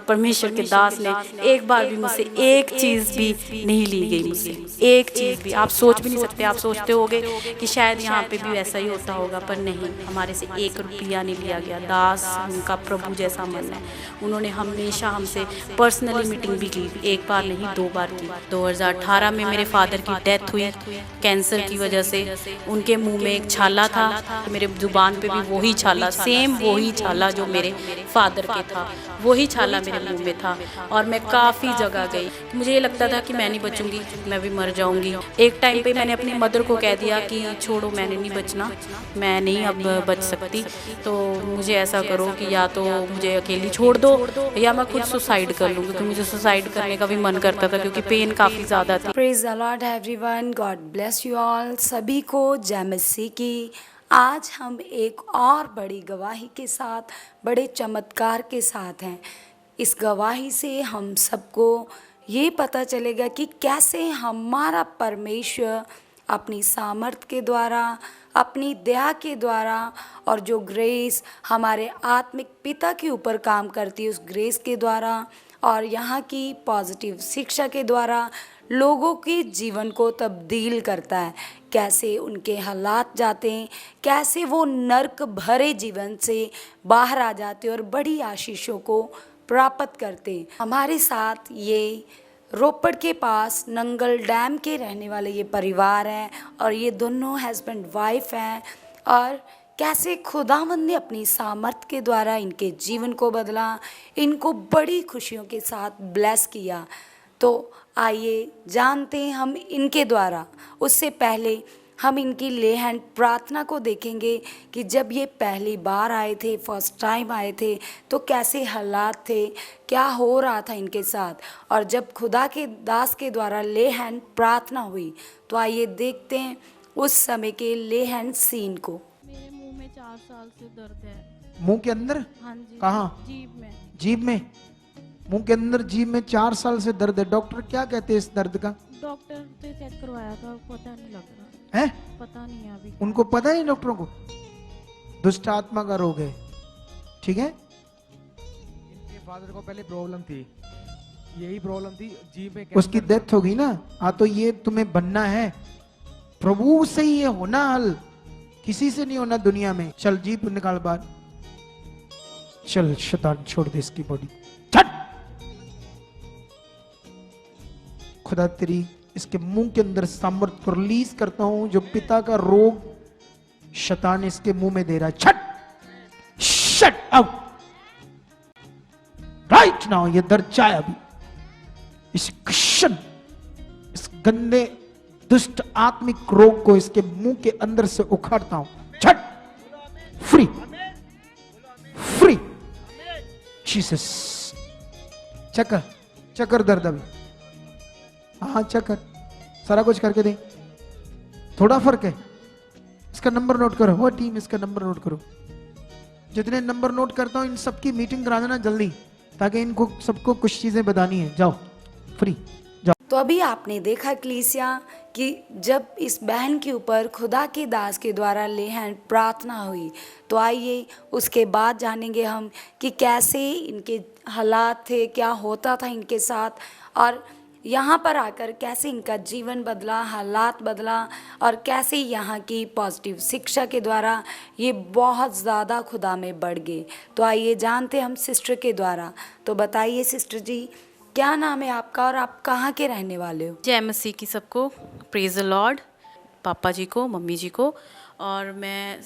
परमेश्वर के दास ने एक बार भी मुझसे एक चीज़ भी नहीं ली गई मुझसे, एक चीज़ भी। आप सोच भी नहीं सकते, आप सोचते होगे कि शायद यहाँ पे भी वैसा ही होता होगा, पर नहीं, हमारे से 1 रुपया नहीं लिया गया। दास उनका प्रभु जैसा मन है, उन्होंने हमेशा हमसे पर्सनली मीटिंग भी की, एक बार नहीं 2 बार की। 2018 में मेरे फादर की डेथ हुई कैंसर की वजह से। उनके मुंह में एक छाला था, मेरे जुबान पे भी वही छाला, सेम वही छाला जो मेरे फादर के था, वही छाला मेरे मुंह में था। और मैं काफ़ी जगह गई, मुझे ये लगता था कि मैं नहीं बचूंगी, मैं भी मर जाऊंगी। एक टाइम पे मैंने अपनी मदर को कह दिया कि छोड़ो, मैंने नहीं बचना, मैं नहीं अब बच सकती, तो मुझे ऐसा करो कि या तो मुझे अकेली छोड़ दो या मैं खुद सुसाइड कर लूँ, क्योंकि मुझे सुसाइड करने का भी मन करता था क्योंकि पेन काफ़ी ज़्यादा थी। Praise the Lord everyone, God bless you all. सभी को जय मसीह की। आज हम एक और बड़ी गवाही के साथ, बड़े चमत्कार के साथ हैं। इस गवाही से हम सबको ये पता चलेगा कि कैसे हमारा परमेश्वर अपनी सामर्थ्य के द्वारा, अपनी दया के द्वारा और जो ग्रेस हमारे आत्मिक पिता के ऊपर काम करती है, उस ग्रेस के द्वारा और यहाँ की पॉजिटिव शिक्षा के द्वारा लोगों के जीवन को तब्दील करता है। कैसे उनके हालात जाते हैं, कैसे वो नर्क भरे जीवन से बाहर आ जाते हैं और बड़ी आशीषों को प्राप्त करते हैं। हमारे साथ ये रोपड़ के पास नंगल डैम के रहने वाले ये परिवार हैं और ये दोनों हस्बैंड वाइफ हैं, और कैसे खुदावंद ने अपनी सामर्थ्य के द्वारा इनके जीवन को बदला, इनको बड़ी खुशियों के साथ ब्लेस किया। तो आइए जानते हैं हम इनके द्वारा। उससे पहले हम इनकी ले हैंड प्रार्थना को देखेंगे कि जब ये पहली बार आए थे, फर्स्ट टाइम आए थे, तो कैसे हालात थे, क्या हो रहा था इनके साथ, और जब खुदा के दास के द्वारा ले हैंड प्रार्थना हुई, तो आइए देखते हैं उस समय के ले हैंड सीन को। मेरे मुंह में 4 साल से दर्द है। मुंह के अंदर? हाँ जी। कहाँ? जीभ में। जीभ में? मुंह के अंदर जीभ में 4 साल से दर्द है। डॉक्टर क्या कहते हैं इस दर्द का? डॉक्टर से चेक करवाया था, पता नहीं लग रहा है? पता नहीं है अभी। उनको पता नहीं डॉक्टरों को? दुष्ट आत्मा का रोग है, ठीक है। इनके फादर को पहले प्रॉब्लम थी, यही प्रॉब्लम थी जीभ में। उसकी डेथ हो गई ना। हाँ, तो ये तुम्हें बनना है, प्रभु से ही ये होना हल, किसी से नहीं होना दुनिया में। चल जीभ निकाल बाहर, चल शैतान छोड़ दे इसकी बॉडी, छट। खुदा तेरी इसके मुंह के अंदर सामर्थ्य को रिलीज करता हूं, जो पिता का रोग शैतान इसके मुंह में दे रहा है। छट, शट आउट राइट नाउ। ये दर्द चाहे अभी इस क्षण इस गंदे दुष्ट आत्मिक रोग को इसके मुंह के अंदर से उखाड़ता हूं। छट, फ्री फ्री जीसस। चक्कर चक्कर दर्द अभी, हाँ चक्कर, सारा कुछ करके दे। थोड़ा फर्क है, इसका नंबर नोट करो। वो टीम इसका नंबर नोट करो। जितने नंबर नोट करता हूं इन सबकी मीटिंग करा देना जल्दी, ताकि इनको सबको कुछ चीजें बतानी है। जाओ फ्री जाओ। तो अभी आपने देखा कलीसिया कि जब इस बहन के ऊपर खुदा के दास के द्वारा ले हैंड प्रार्थना हुई, तो आइए उसके बाद जानेंगे हम कि कैसे इनके हालात थे, क्या होता था इनके साथ, और यहाँ पर आकर कैसे इनका जीवन बदला, हालात बदला, और कैसे यहाँ की पॉजिटिव शिक्षा के द्वारा ये बहुत ज़्यादा खुदा में बढ़ गए। तो आइए जानते हम सिस्टर के द्वारा। तो बताइए सिस्टर जी, क्या नाम है आपका और आप कहाँ के रहने वाले हो? जय मसीह की सबको, प्रेज द लॉर्ड। पापा जी को, मम्मी जी को, और मैं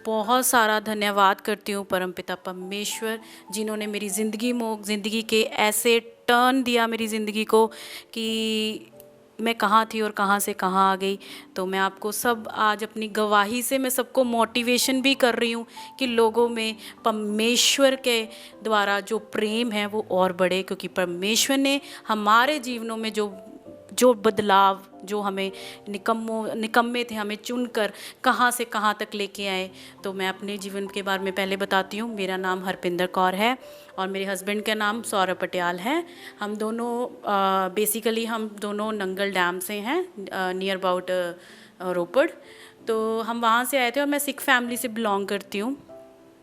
बहुत सारा धन्यवाद करती हूँ परमपिता परमेश्वर, जिन्होंने मेरी ज़िंदगी के ऐसे टर्न दिया मेरी ज़िंदगी को कि मैं कहाँ थी और कहाँ से कहाँ आ गई। तो मैं आपको सब आज अपनी गवाही से मैं सबको मोटिवेशन भी कर रही हूँ कि लोगों में परमेश्वर के द्वारा जो प्रेम है वो और बढ़े, क्योंकि परमेश्वर ने हमारे जीवनों में जो बदलाव, जो हमें निकम्मे थे, हमें चुनकर कहाँ से कहाँ तक लेके आए। तो मैं अपने जीवन के बारे में पहले बताती हूँ। मेरा नाम हरपिंदर कौर है और मेरे हस्बैंड का नाम सौरभ पटियाल है। हम दोनों बेसिकली हम दोनों नंगल डैम से हैं, नियर अबाउट रोपड़। तो हम वहाँ से आए थे और मैं सिख फैमिली से बिलोंग करती हूँ।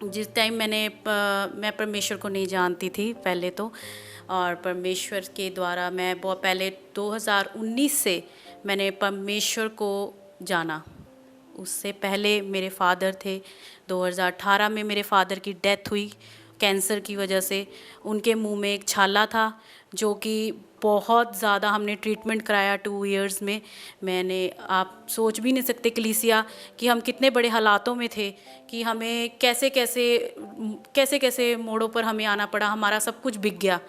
जिस टाइम मैं परमेश्वर को नहीं जानती थी पहले तो, और परमेश्वर के द्वारा मैं बहुत पहले 2019 से मैंने परमेश्वर को जाना। उससे पहले मेरे फादर थे। 2018 में मेरे फादर की डेथ हुई कैंसर की वजह से। उनके मुंह में एक छाला था जो कि बहुत ज़्यादा हमने ट्रीटमेंट कराया 2 इयर्स में। आप सोच भी नहीं सकते कलीसिया कि हम कितने बड़े हालातों में थे कि हमें कैसे कैसे मोड़ों पर हमें आना पड़ा। हमारा सब कुछ बिक गया।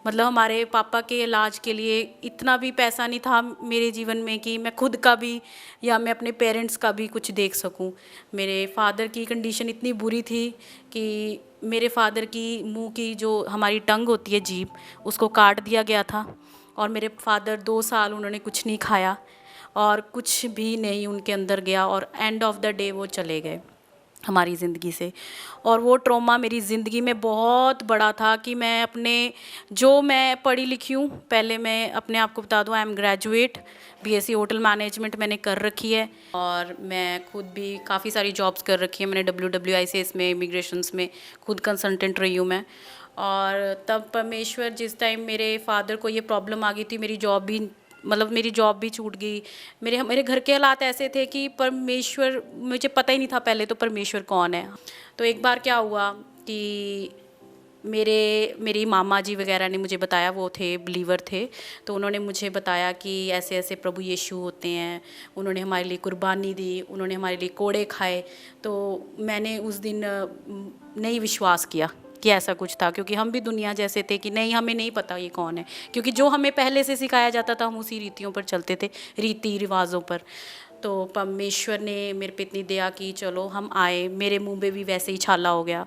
मतलब हमारे पापा के इलाज के लिए इतना भी पैसा नहीं था मेरे जीवन में कि मैं खुद का भी या मैं अपने पेरेंट्स का भी कुछ देख सकूं। मेरे फादर की कंडीशन इतनी बुरी थी कि मेरे फादर की मुंह की जो हमारी टंग होती है, जीभ, उसको काट दिया गया था। और मेरे फादर 2 साल उन्होंने कुछ नहीं खाया और कुछ भी नहीं उनके अंदर गया, और एंड ऑफ द डे वो चले गए हमारी ज़िंदगी से। और वो ट्रॉमा मेरी ज़िंदगी में बहुत बड़ा था कि मैं पढ़ी लिखी हूँ। पहले मैं अपने आप को बता दूँ, I am graduate, BSc hotel management मैंने कर रखी है, और मैं खुद भी काफ़ी सारी जॉब्स कर रखी है। मैंने WWICS में, इमिग्रेशंस में खुद कंसल्टेंट रही हूँ मैं। और तब परमेश्वर, जिस टाइम मेरे फादर को ये प्रॉब्लम आ गई थी, मेरी जॉब भी छूट गई। मेरे घर के हालात ऐसे थे कि परमेश्वर, मुझे पता ही नहीं था पहले तो परमेश्वर कौन है। तो एक बार क्या हुआ कि मेरी मामा जी वगैरह ने मुझे बताया, वो थे बिलीवर थे, तो उन्होंने मुझे बताया कि ऐसे ऐसे प्रभु यीशु होते हैं। उन्होंने हमारे लिए कुर्बानी दी, उन्होंने हमारे लिए कोड़े खाए। तो मैंने उस दिन नहीं विश्वास किया कि ऐसा कुछ था, क्योंकि हम भी दुनिया जैसे थे कि नहीं, हमें नहीं पता ये कौन है, क्योंकि जो हमें पहले से सिखाया जाता था हम उसी रीतियों पर चलते थे, रीति रिवाजों पर। तो परमेश्वर ने मेरे पे इतनी दया की, चलो हम आए। मेरे मुंह में भी वैसे ही छाला हो गया।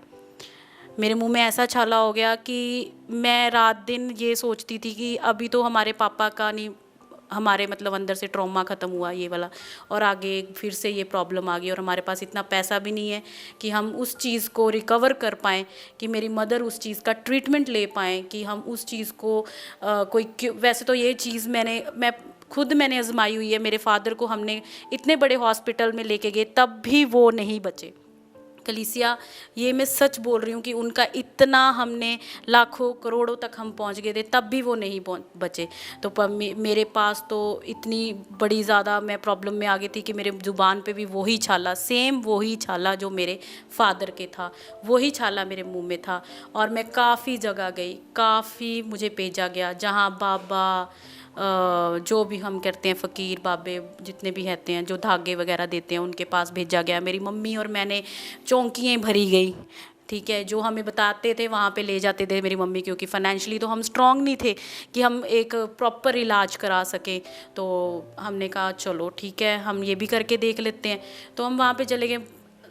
मेरे मुंह में ऐसा छाला हो गया कि मैं रात दिन ये सोचती थी कि अभी तो हमारे पापा का नहीं, हमारे अंदर से ट्रॉमा ख़त्म हुआ ये वाला, और आगे फिर से ये प्रॉब्लम आ गई। और हमारे पास इतना पैसा भी नहीं है कि हम उस चीज़ को रिकवर कर पाएँ, कि मेरी मदर उस चीज़ का ट्रीटमेंट ले पाएँ, कि हम उस चीज़ को वैसे तो ये चीज़ मैंने आजमाई हुई है। मेरे फादर को हमने इतने बड़े हॉस्पिटल में लेके गए, तब भी वो नहीं बचे। कलीसिया, ये मैं सच बोल रही हूँ कि उनका इतना हमने लाखों करोड़ों तक हम पहुँच गए थे, तब भी वो नहीं बचे। तो मेरे पास तो इतनी बड़ी ज़्यादा मैं प्रॉब्लम में आ गई थी कि मेरे ज़ुबान पे भी वही छाला, सेम वही छाला जो मेरे फादर के था, वही छाला मेरे मुंह में था। और मैं काफ़ी जगह गई, काफ़ी मुझे भेजा गया, जहाँ बाबा, जो भी हम करते हैं, फ़कीर बाबे जितने भी रहते हैं, जो धागे वगैरह देते हैं, उनके पास भेजा गया। मेरी मम्मी और मैंने चौंकियाँ भरी गई, ठीक है, जो हमें बताते थे वहाँ पे ले जाते थे मेरी मम्मी, क्योंकि फाइनेंशियली तो हम स्ट्रांग नहीं थे कि हम एक प्रॉपर इलाज करा सकें। तो हमने कहा चलो ठीक है, हम ये भी करके देख लेते हैं। तो हम वहाँ पे चले गए।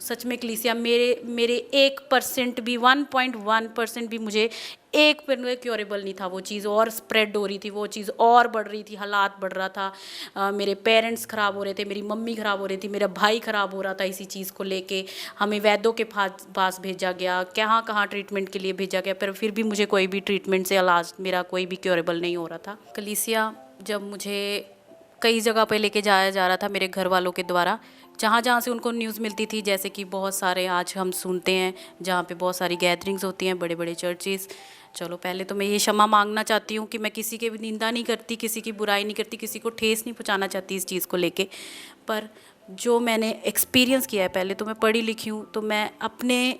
सच में कलीसिया, मेरे 1% भी, 1.1% भी मुझे 1% क्योरेबल नहीं था। वो चीज़ और स्प्रेड हो रही थी, वो चीज़ और बढ़ रही थी, हालात बढ़ रहा था। मेरे पेरेंट्स ख़राब हो रहे थे, मेरी मम्मी ख़राब हो रही थी, मेरा भाई ख़राब हो रहा था। इसी चीज़ को लेके हमें वैद्यों के पास भेजा गया, कहाँ ट्रीटमेंट के लिए भेजा गया, पर फिर भी मुझे कोई भी ट्रीटमेंट से इलाज मेरा कोई भी क्योरेबल नहीं हो रहा था। कलीसिया, जब मुझे कई जगह पे लेके जाया जा रहा था मेरे घर वालों के द्वारा, जहाँ से उनको न्यूज़ मिलती थी, जैसे कि बहुत सारे आज हम सुनते हैं जहाँ पे बहुत सारी गैदरिंग्स होती हैं, बड़े बड़े चर्चेस। चलो, पहले तो मैं ये क्षमा मांगना चाहती हूँ कि मैं किसी की भी निंदा नहीं करती, किसी की बुराई नहीं करती, किसी को ठेस नहीं पहुँचाना चाहती इस चीज़ को लेके। पर जो मैंने एक्सपीरियंस किया है, पहले तो मैं पढ़ी लिखी हूँ, तो मैं अपने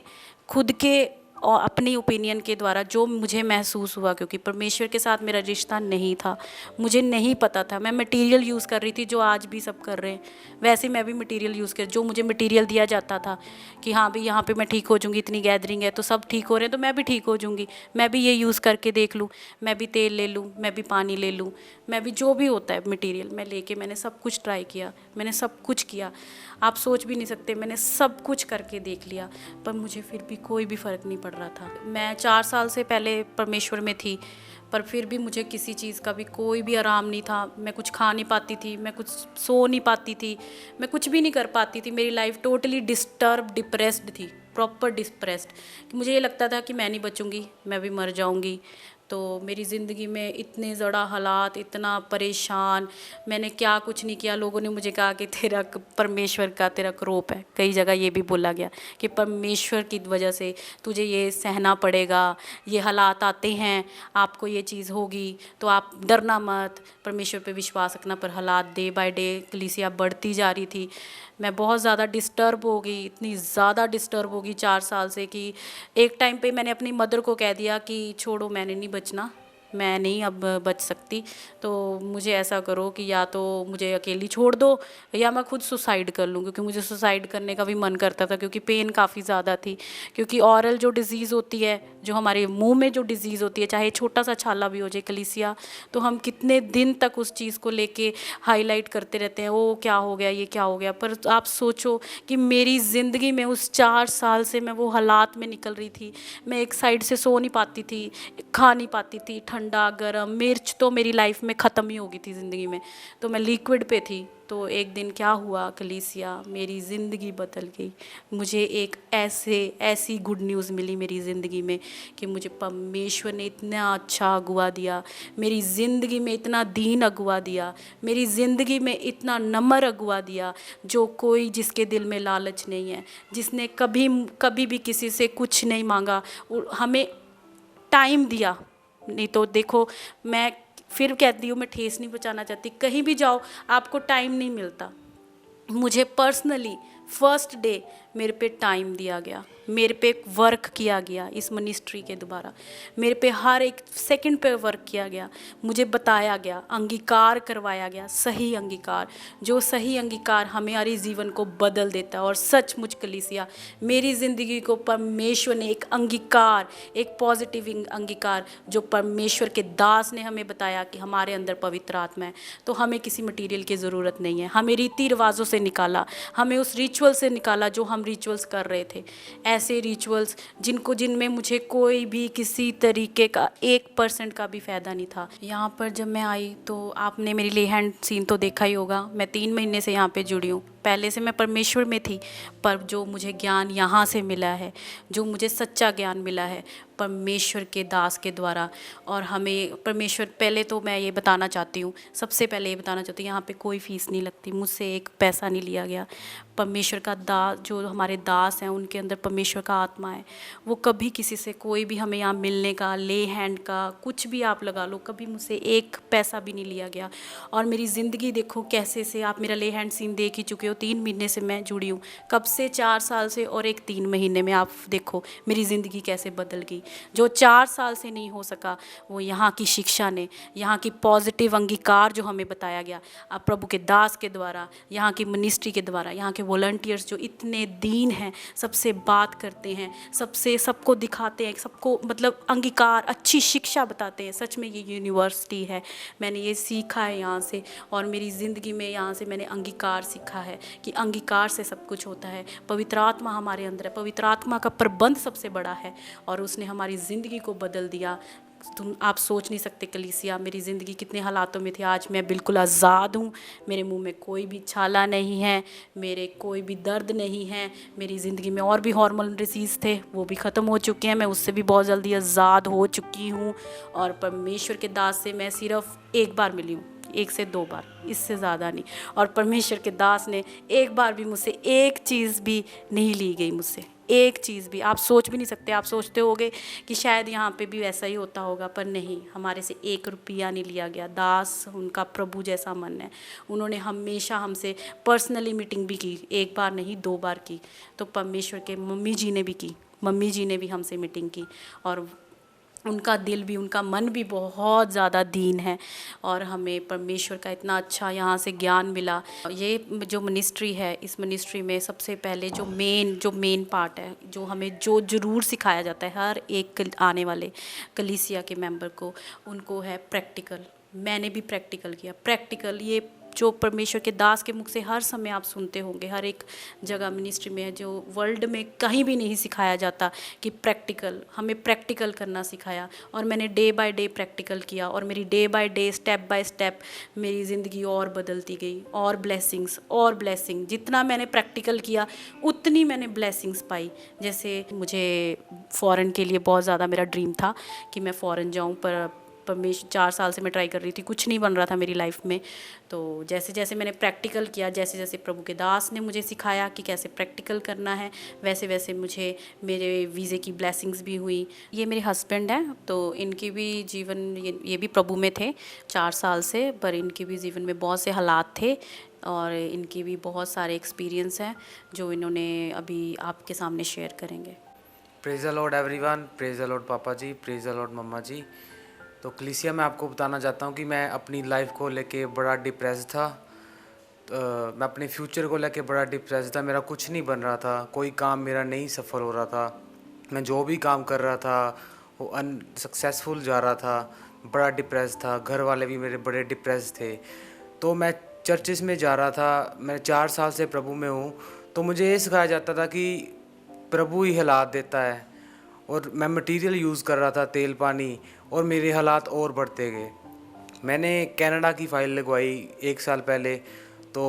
खुद के और अपनी ओपिनियन के द्वारा जो मुझे महसूस हुआ, क्योंकि परमेश्वर के साथ मेरा रिश्ता नहीं था, मुझे नहीं पता था। मैं मटेरियल यूज़ कर रही थी, जो आज भी सब कर रहे हैं, वैसे मैं भी मटेरियल यूज़ कर, जो मुझे मटेरियल दिया जाता था कि हाँ भाई यहाँ पे मैं ठीक हो जाऊँगी, इतनी गैदरिंग है तो सब ठीक हो रहे हैं तो मैं भी ठीक हो जाऊँगी, मैं भी ये यूज़ करके देख लूँ, मैं भी तेल ले लूँ, मैं भी पानी ले लूँ, मैं भी जो भी होता है मटेरियल मैं लेके, मैंने सब कुछ ट्राई किया, मैंने सब कुछ किया। आप सोच भी नहीं सकते, मैंने सब कुछ करके देख लिया, पर मुझे फिर भी कोई भी फ़र्क नहीं पड़ रहा था। मैं 4 साल से पहले परमेश्वर में थी, पर फिर भी मुझे किसी चीज़ का भी कोई भी आराम नहीं था। मैं कुछ खा नहीं पाती थी, मैं कुछ सो नहीं पाती थी, मैं कुछ भी नहीं कर पाती थी। मेरी लाइफ टोटली डिस्टर्ब, डिप्रेस्ड थी, प्रॉपर डिप्रेस्ड, कि मुझे ये लगता था कि मैं नहीं बचूंगी, मैं भी मर जाऊंगी। तो मेरी ज़िंदगी में इतने ज़्यादा हालात, इतना परेशान, मैंने क्या कुछ नहीं किया। लोगों ने मुझे कहा कि तेरा परमेश्वर का तेरा क्रोप है। कई जगह ये भी बोला गया कि परमेश्वर की वजह से तुझे ये सहना पड़ेगा, ये हालात आते हैं, आपको ये चीज़ होगी, तो आप डरना मत, परमेश्वर पे विश्वास रखना। पर हालात डे बाय डे कलीसिया बढ़ती जा रही थी। मैं बहुत ज़्यादा डिस्टर्ब हो गई, इतनी ज़्यादा डिस्टर्ब हो गई 4 साल से कि एक टाइम पे मैंने अपनी मदर को कह दिया कि छोड़ो, मैंने नहीं बचना, मैं नहीं अब बच सकती, तो मुझे ऐसा करो कि या तो मुझे अकेली छोड़ दो या मैं खुद सुसाइड कर लूँ, क्योंकि मुझे सुसाइड करने का भी मन करता था, क्योंकि पेन काफ़ी ज़्यादा थी। क्योंकि ऑरल जो डिज़ीज़ होती है, जो हमारे मुंह में जो डिज़ीज़ होती है, चाहे छोटा सा छाला भी हो जाए कलीसिया, तो हम कितने दिन तक उस चीज़ को लेके हाईलाइट करते रहते हैं, वो क्या हो गया, ये क्या हो गया। पर आप सोचो कि मेरी ज़िंदगी में उस 4 साल से मैं वो हालात में निकल रही थी। मैं एक साइड से सो नहीं पाती थी, खा नहीं पाती थी, ठंडा गरम मिर्च तो मेरी लाइफ में ख़त्म ही हो गई थी ज़िंदगी में, तो मैं लिक्विड पे थी। तो एक दिन क्या हुआ कलीसिया, मेरी ज़िंदगी बदल गई। मुझे एक ऐसी गुड न्यूज़ मिली मेरी ज़िंदगी में कि मुझे परमेश्वर ने इतना अच्छा अगुआ दिया, मेरी ज़िंदगी में इतना दीन अगुआ दिया, मेरी ज़िंदगी में इतना नम्र अगुआ दिया, जो कोई, जिसके दिल में लालच नहीं है, जिसने कभी भी किसी से कुछ नहीं मांगा, हमें टाइम दिया। नहीं तो देखो, मैं फिर कहती हूँ, मैं ठेस नहीं पहुँचाना चाहती, कहीं भी जाओ आपको टाइम नहीं मिलता। मुझे पर्सनली फर्स्ट डे मेरे पे टाइम दिया गया, मेरे पे वर्क किया गया इस मिनिस्ट्री के द्वारा, मेरे पे हर एक सेकंड पे वर्क किया गया, मुझे बताया गया, अंगीकार करवाया गया, सही अंगीकार, जो सही अंगीकार हमारे जीवन को बदल देता है। और सचमुच कलीसिया, मेरी ज़िंदगी को परमेश्वर ने एक अंगीकार, एक पॉजिटिव अंगीकार, जो परमेश्वर के दास ने हमें बताया कि हमारे अंदर पवित्र आत्मा है, तो हमें किसी मटीरियल की ज़रूरत नहीं है। हमें रीति रिवाजों से निकाला, हमें उस रिचुअल से निकाला जो हम रिचुअल्स कर रहे थे, ऐसे रिचुअल्स जिनमें मुझे कोई भी किसी तरीके का 1% का भी फ़ायदा नहीं था। यहाँ पर जब मैं आई तो आपने मेरी ले हैंड सीन तो देखा ही होगा। मैं 3 महीने से यहाँ पे जुड़ी हूँ। पहले से मैं परमेश्वर में थी, पर जो मुझे ज्ञान यहाँ से मिला है, जो मुझे सच्चा ज्ञान मिला है परमेश्वर के दास के द्वारा, और हमें परमेश्वर, पहले तो मैं ये बताना चाहती हूँ, सबसे पहले ये बताना चाहती हूँ, यहाँ पे कोई फ़ीस नहीं लगती, मुझसे एक पैसा नहीं लिया गया। परमेश्वर का दास, जो हमारे दास हैं, उनके अंदर परमेश्वर का आत्मा है, वो कभी किसी से कोई भी हमें यहाँ मिलने का, ले हैंड का, कुछ भी आप लगा लो, कभी मुझसे एक पैसा भी नहीं लिया गया। और मेरी ज़िंदगी देखो कैसे से, आप मेरा ले हैंड सीन देख ही चुके हो। 3 महीने से मैं जुड़ी हूँ, कब से, 4 साल से, और एक 3 महीने में आप देखो मेरी ज़िंदगी कैसे बदल गई। जो 4 साल से नहीं हो सका, वो यहाँ की शिक्षा ने, यहाँ की पॉजिटिव अंगीकार जो हमें बताया गया अब प्रभु के दास के द्वारा, यहाँ की मिनिस्ट्री के द्वारा, यहाँ के वॉलंटियर्स जो इतने दीन हैं, सबसे बात करते हैं, सबको दिखाते हैं, सबको मतलब अंगीकार, अच्छी शिक्षा बताते हैं। सच में ये यूनिवर्सिटी है, मैंने ये सीखा है यहाँ से, और मेरी ज़िंदगी में यहाँ से मैंने अंगीकार सीखा है कि अंगीकार से सब कुछ होता है। पवित्र आत्मा हमारे अंदर है, पवित्र आत्मा का प्रबंध सबसे बड़ा है, और उसने हमारी ज़िंदगी को बदल दिया। आप सोच नहीं सकते कलीसिया, मेरी ज़िंदगी कितने हालातों में थी, आज मैं बिल्कुल आज़ाद हूँ। मेरे मुंह में कोई भी छाला नहीं है, मेरे कोई भी दर्द नहीं है। मेरी ज़िंदगी में और भी हार्मोनल डिसीज़ थे, वो भी ख़त्म हो चुके हैं, मैं उससे भी बहुत जल्दी आज़ाद हो चुकी हूँ। और परमेश्वर के दास से मैं सिर्फ एक बार मिली हूँ, 1 से 2 बार, इससे ज़्यादा नहीं। और परमेश्वर के दास ने एक बार भी मुझसे एक चीज़ भी नहीं ली गई, मुझसे एक चीज़ भी। आप सोच भी नहीं सकते, आप सोचते होगे कि शायद यहाँ पे भी वैसा ही होता होगा, पर नहीं, हमारे से 1 रुपया नहीं लिया गया। दास, उनका प्रभु जैसा मन है, उन्होंने हमेशा हमसे पर्सनली मीटिंग भी की, 1 बार नहीं 2 बार की। तो परमेश्वर के मम्मी जी ने भी की, मम्मी जी ने भी हमसे मीटिंग की, और उनका दिल भी, उनका मन भी बहुत ज़्यादा दीन है, और हमें परमेश्वर का इतना अच्छा यहाँ से ज्ञान मिला। ये जो मिनिस्ट्री है, इस मिनिस्ट्री में सबसे पहले जो मेन पार्ट है, जो हमें जो ज़रूर सिखाया जाता है हर एक आने वाले कलीसिया के मेंबर को, उनको है प्रैक्टिकल। मैंने भी प्रैक्टिकल किया। प्रैक्टिकल ये जो परमेश्वर के दास के मुख से हर समय आप सुनते होंगे, हर एक जगह मिनिस्ट्री में है, जो वर्ल्ड में कहीं भी नहीं सिखाया जाता कि प्रैक्टिकल, हमें प्रैक्टिकल करना सिखाया। और मैंने डे बाय डे प्रैक्टिकल किया और मेरी day by day, step by step मेरी ज़िंदगी और बदलती गई, और ब्लेसिंग। जितना मैंने प्रैक्टिकल किया उतनी मैंने ब्लेसिंग्स पाई। जैसे मुझे फ़ॉरेन के लिए बहुत ज़्यादा मेरा ड्रीम था कि मैं फ़ॉरेन जाऊँ, पर परमेश्वर 4 साल से मैं ट्राई कर रही थी, कुछ नहीं बन रहा था मेरी लाइफ में। तो जैसे जैसे मैंने प्रैक्टिकल किया, जैसे जैसे प्रभु के दास ने मुझे सिखाया कि कैसे प्रैक्टिकल करना है, वैसे वैसे मुझे मेरे वीज़े की ब्लेसिंग्स भी हुई। ये मेरे हस्बैंड हैं, तो इनकी भी जीवन, ये भी प्रभु में थे 4 साल से, पर इनके भी जीवन में बहुत से हालात थे और इनकी भी बहुत सारे एक्सपीरियंस हैं जो इन्होंने अभी आपके सामने शेयर करेंगे। Praise the Lord everyone, praise the Lord पापा जी, प्रेज द लॉर्ड मम्मा जी। तो कलीसिया मैं आपको बताना चाहता हूँ कि मैं अपनी लाइफ को लेके बड़ा डिप्रेस था। मैं अपने फ्यूचर को लेके बड़ा डिप्रेस था। मेरा कुछ नहीं बन रहा था, कोई काम मेरा नहीं सफल हो रहा था। मैं जो भी काम कर रहा था वो अनसक्सेसफुल जा रहा था, बड़ा डिप्रेस था। घर वाले भी मेरे बड़े डिप्रेस थे। तो मैं चर्चिस में जा रहा था, मैं 4 साल से प्रभु में हूँ। तो मुझे ये सिखाया जाता था कि प्रभु ही हालात देता है, और मैं मटेरियल यूज़ कर रहा था, तेल पानी, और मेरे हालात और बढ़ते गए। मैंने कनाडा की फ़ाइल लगवाई 1 साल पहले। तो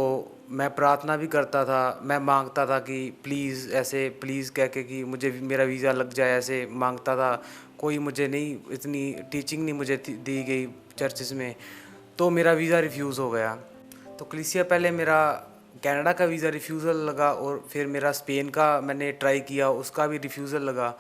मैं प्रार्थना भी करता था, मैं मांगता था कि प्लीज़, ऐसे प्लीज़ कह के कि मुझे मेरा वीज़ा लग जाए, ऐसे मांगता था। कोई मुझे नहीं, इतनी टीचिंग नहीं मुझे दी गई चर्चिस में। तो मेरा वीज़ा रिफ्यूज़ हो गया। तो कलीसिया पहले मेरा कनाडा का वीज़ा रिफ्यूज़ल लगा, और फिर मेरा स्पेन का मैंने ट्राई किया, उसका भी रिफ्यूज़ल लगा।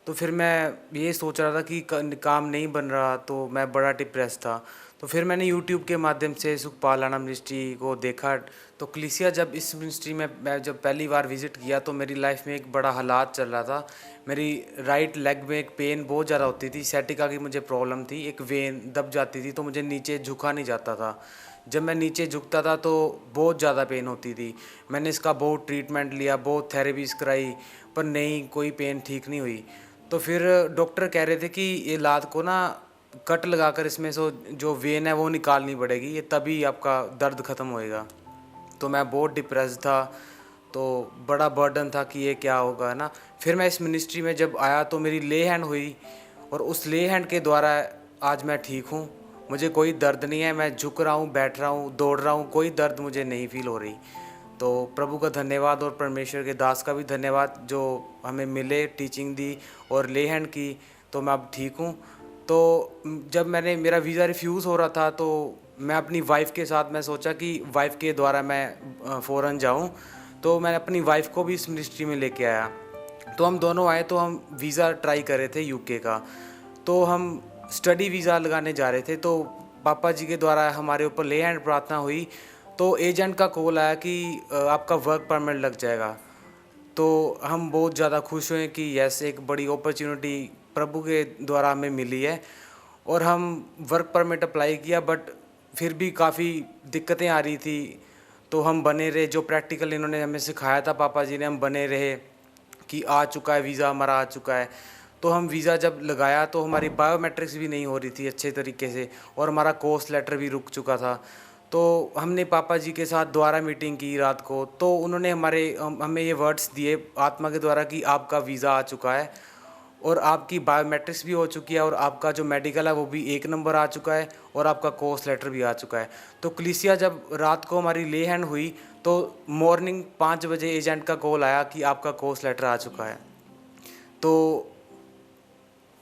तो फिर मैं ये सोच रहा था कि काम नहीं बन रहा, तो मैं बड़ा डिप्रेस था। तो फिर मैंने यूट्यूब के माध्यम से सुखपाल आना मिनिस्ट्री को देखा। तो कलीसिया जब इस मिनिस्ट्री में मैं जब पहली बार विज़िट किया, तो मेरी लाइफ में एक बड़ा हालात चल रहा था। मेरी राइट लेग में एक पेन बहुत ज़्यादा होती थी, सैटिका की मुझे प्रॉब्लम थी, एक वेन दब जाती थी, तो मुझे नीचे झुका नहीं जाता था। जब मैं नीचे झुकता था तो बहुत ज़्यादा पेन होती थी। मैंने इसका बहुत ट्रीटमेंट लिया, बहुत थेरेपीज़ कराई, पर नहीं, कोई पेन ठीक नहीं हुई। तो फिर डॉक्टर कह रहे थे कि ये लात को ना कट लगाकर इसमें से जो वेन है वो निकालनी पड़ेगी, ये तभी आपका दर्द ख़त्म होएगा। तो मैं बहुत डिप्रेस था, तो बड़ा बर्डन था कि ये क्या होगा, है ना। फिर मैं इस मिनिस्ट्री में जब आया तो मेरी ले हैंड हुई, और उस ले हैंड के द्वारा आज मैं ठीक हूँ। मुझे कोई दर्द नहीं है, मैं झुक रहा हूँ, बैठ रहा हूँ, दौड़ रहा हूँ, कोई दर्द मुझे नहीं फील हो रही। तो प्रभु का धन्यवाद और परमेश्वर के दास का भी धन्यवाद जो हमें मिले, टीचिंग दी और ले हैंड की, तो मैं अब ठीक हूँ। तो जब मेरा वीज़ा रिफ्यूज़ हो रहा था, तो मैं अपनी वाइफ के साथ मैं सोचा कि वाइफ के द्वारा मैं फ़ॉरेन जाऊँ। तो मैंने अपनी वाइफ को भी इस मिनिस्ट्री में लेके आया। तो हम दोनों आए, तो हम वीज़ा ट्राई कर रहे थे यूके का। तो हम स्टडी वीज़ा लगाने जा रहे थे। तो पापा जी के द्वारा हमारे ऊपर ले हैंड प्रार्थना हुई। तो एजेंट का कॉल आया कि आपका वर्क परमिट लग जाएगा। तो हम बहुत ज़्यादा खुश हुए कि यस, एक बड़ी अपॉर्चुनिटी प्रभु के द्वारा हमें मिली है। और हम वर्क परमिट अप्लाई किया, बट फिर भी काफ़ी दिक्कतें आ रही थी। तो हम बने रहे, जो प्रैक्टिकल इन्होंने हमें सिखाया था पापा जी ने, हम बने रहे कि आ चुका है वीज़ा, हमारा आ चुका है। तो हम वीज़ा जब लगाया तो हमारी बायोमेट्रिक्स भी नहीं हो रही थी अच्छे तरीके से, और हमारा कोर्स लेटर भी रुक चुका था। तो हमने पापा जी के साथ दोबारा मीटिंग की रात को। तो उन्होंने हमें ये वर्ड्स दिए आत्मा के द्वारा कि आपका वीज़ा आ चुका है, और आपकी बायोमेट्रिक्स भी हो चुकी है, और आपका जो मेडिकल है वो भी 1 नंबर आ चुका है, और आपका कोर्स लेटर भी आ चुका है। तो कलीसिया जब रात को हमारी ले हैंड हुई, तो मॉर्निंग 5 बजे एजेंट का कॉल आया कि आपका कोर्स लेटर आ चुका है। तो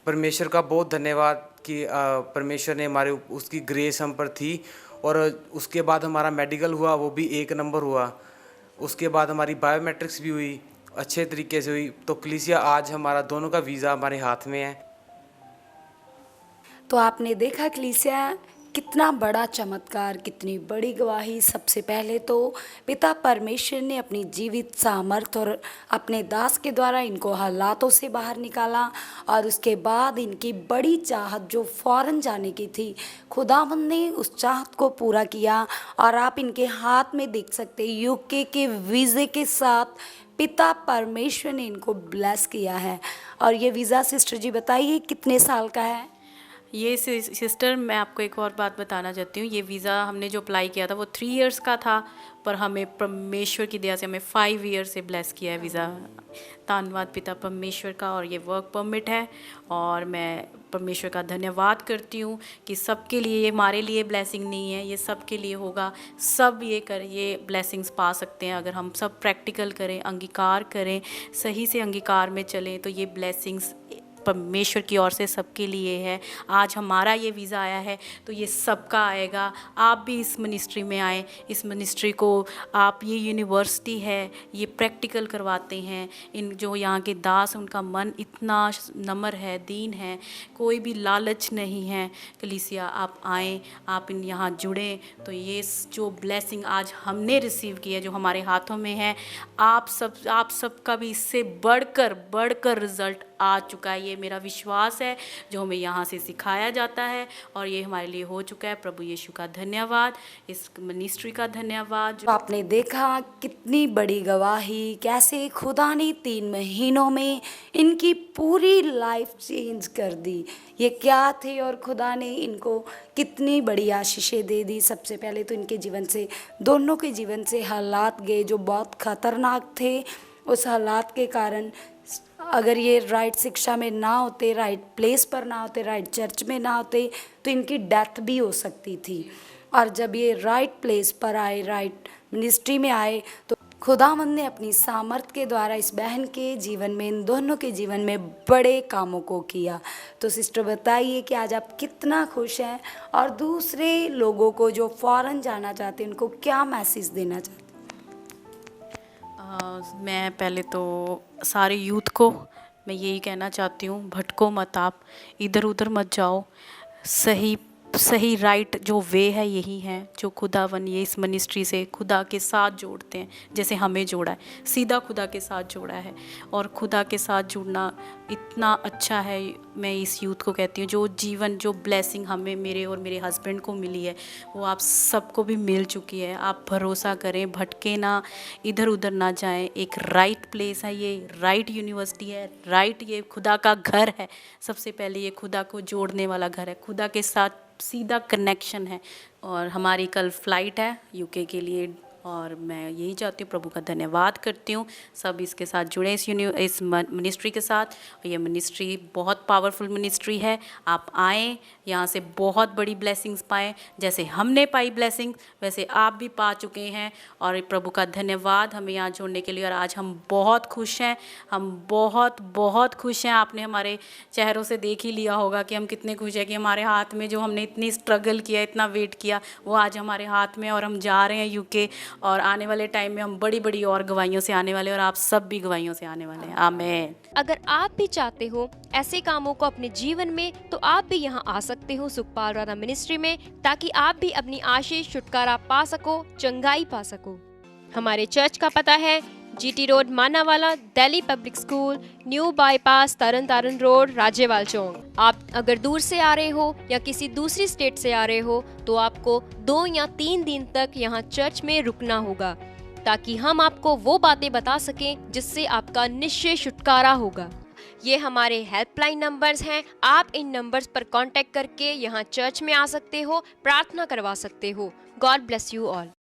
परमेश्वर का बहुत धन्यवाद कि परमेश्वर ने हमारे उसकी ग्रेस हम पर थी। और उसके बाद हमारा मेडिकल हुआ, वो भी 1 नंबर हुआ। उसके बाद हमारी बायोमेट्रिक्स भी हुई, अच्छे तरीके से हुई। तो कलीसिया आज हमारा दोनों का वीज़ा हमारे हाथ में है। तो आपने देखा कलीसिया, कितना बड़ा चमत्कार, कितनी बड़ी गवाही। सबसे पहले तो पिता परमेश्वर ने अपनी जीवित सामर्थ और अपने दास के द्वारा इनको हालातों से बाहर निकाला, और उसके बाद इनकी बड़ी चाहत जो फ़ौरन जाने की थी, खुदावंद ने उस चाहत को पूरा किया। और आप इनके हाथ में देख सकते हैं यूके के वीज़े के साथ पिता परमेश्वर ने इनको ब्लेस किया है। और ये वीज़ा सिस्टर जी बताइए कितने साल का है? ये सिस्टर, मैं आपको एक और बात बताना चाहती हूँ। ये वीज़ा हमने जो अप्लाई किया था वो 3 इयर्स का था, पर हमें परमेश्वर की दया से हमें 5 ईयर से ब्लेस किया है वीज़ा। धन्यवाद पिता परमेश्वर का। और ये वर्क परमिट है, और मैं परमेश्वर का धन्यवाद करती हूँ कि सबके लिए, ये हमारे लिए ब्लेसिंग नहीं है, ये सबके लिए होगा। सब ये ब्लेसिंग्स पा सकते हैं अगर हम सब प्रैक्टिकल करें, अंगीकार करें, सही से अंगीकार में चलें, तो ये ब्लेसिंग्स परमेश्वर की ओर से सबके लिए है। आज हमारा ये वीज़ा आया है तो ये सबका आएगा। आप भी इस मिनिस्ट्री में आए, इस मिनिस्ट्री को आप, ये यूनिवर्सिटी है, ये प्रैक्टिकल करवाते हैं। इन जो यहाँ के दास, उनका मन इतना नम्र है, दीन है, कोई भी लालच नहीं है। कलीसिया आप आएँ, आप इन यहाँ जुड़ें, तो ये जो ब्लेसिंग आज हमने रिसीव की है, जो हमारे हाथों में है, आप सबका भी इससे बढ़कर रिज़ल्ट आ चुका है। ये मेरा विश्वास है जो हमें यहाँ से सिखाया जाता है, और ये हमारे लिए हो चुका है। प्रभु यीशु का धन्यवाद, इस मिनिस्ट्री का धन्यवाद। तो आपने देखा कितनी बड़ी गवाही, कैसे खुदा ने 3 महीनों में इनकी पूरी लाइफ चेंज कर दी। ये क्या थे और खुदा ने इनको कितनी बड़ी आशीषें दे दी। सबसे पहले तो इनके जीवन से, दोनों के जीवन से हालात गए जो बहुत ख़तरनाक थे। उस हालात के कारण अगर ये राइट शिक्षा में ना होते, राइट प्लेस पर ना होते, राइट चर्च में ना होते, तो इनकी डेथ भी हो सकती थी। और जब ये राइट प्लेस पर आए, राइट मिनिस्ट्री में आए, तो खुदावंद ने अपनी सामर्थ के द्वारा इस बहन के जीवन में, इन दोनों के जीवन में बड़े कामों को किया। तो सिस्टर बताइए कि आज आप कितना खुश हैं, और दूसरे लोगों को जो फ़ौरन जाना चाहते हैं उनको क्या मैसेज देना चाहते हैं? मैं पहले तो सारे यूथ को मैं यही कहना चाहती हूँ, भटको मत, आप इधर उधर मत जाओ। सही राइट जो वे है यही है जो खुदावन ये इस मिनिस्ट्री से खुदा के साथ जोड़ते हैं, जैसे हमें जोड़ा है, सीधा खुदा के साथ जोड़ा है। और खुदा के साथ जुड़ना इतना अच्छा है। मैं इस यूथ को कहती हूँ, जो जीवन, जो ब्लेसिंग हमें, मेरे और मेरे हस्बैंड को मिली है, वो आप सबको भी मिल चुकी है। आप भरोसा करें, भटके ना, इधर उधर ना जाएं। एक राइट प्लेस है, ये राइट यूनिवर्सिटी है, राइट ये खुदा का घर है। सबसे पहले ये खुदा को जोड़ने वाला घर है, खुदा के साथ सीधा कनेक्शन है। और हमारी कल फ्लाइट है यूके के लिए, और मैं यही चाहती हूँ, प्रभु का धन्यवाद करती हूँ, सब इसके साथ जुड़े, इस मिनिस्ट्री के साथ। और ये मिनिस्ट्री बहुत पावरफुल मिनिस्ट्री है। आप आएँ, यहाँ से बहुत बड़ी ब्लेसिंग्स पाएँ। जैसे हमने पाई ब्लेसिंग, वैसे आप भी पा चुके हैं। और प्रभु का धन्यवाद हमें यहाँ जोड़ने के लिए। और आज हम बहुत खुश हैं, हम बहुत खुश हैं। आपने हमारे चेहरों से देख ही लिया होगा कि हम कितने खुश हैं कि हमारे हाथ में जो हमने इतनी स्ट्रगल किया, इतना वेट किया, वो आज हमारे हाथ में, और हम जा रहे हैं यूके। और आने वाले टाइम में हम बड़ी और गवाहियों से आने वाले हैं, और आप सब भी गवाहियों से आने वाले हैं। आमीन। अगर आप भी चाहते हो ऐसे कामों को अपने जीवन में, तो आप भी यहाँ आ सकते हो सुखपाल राणा मिनिस्ट्री में, ताकि आप भी अपनी आशीष, छुटकारा पा सको, चंगाई पा सको। हमारे चर्च का पता है GT road Manawala, Delhi public school, new bypass, Tarn Taran road, Rajewal Chowk. आप अगर दूर से आ रहे हो या किसी दूसरी स्टेट से आ रहे हो, तो आपको 2 या 3 दिन तक यहाँ चर्च में रुकना होगा, ताकि हम आपको वो बातें बता सकें जिससे आपका निश्चय छुटकारा होगा। ये हमारे हेल्पलाइन नंबर्स हैं। आप इन नंबर्स पर कांटेक्ट करके यहाँ चर्च में आ सकते हो, प्रार्थना करवा सकते हो। God bless you all.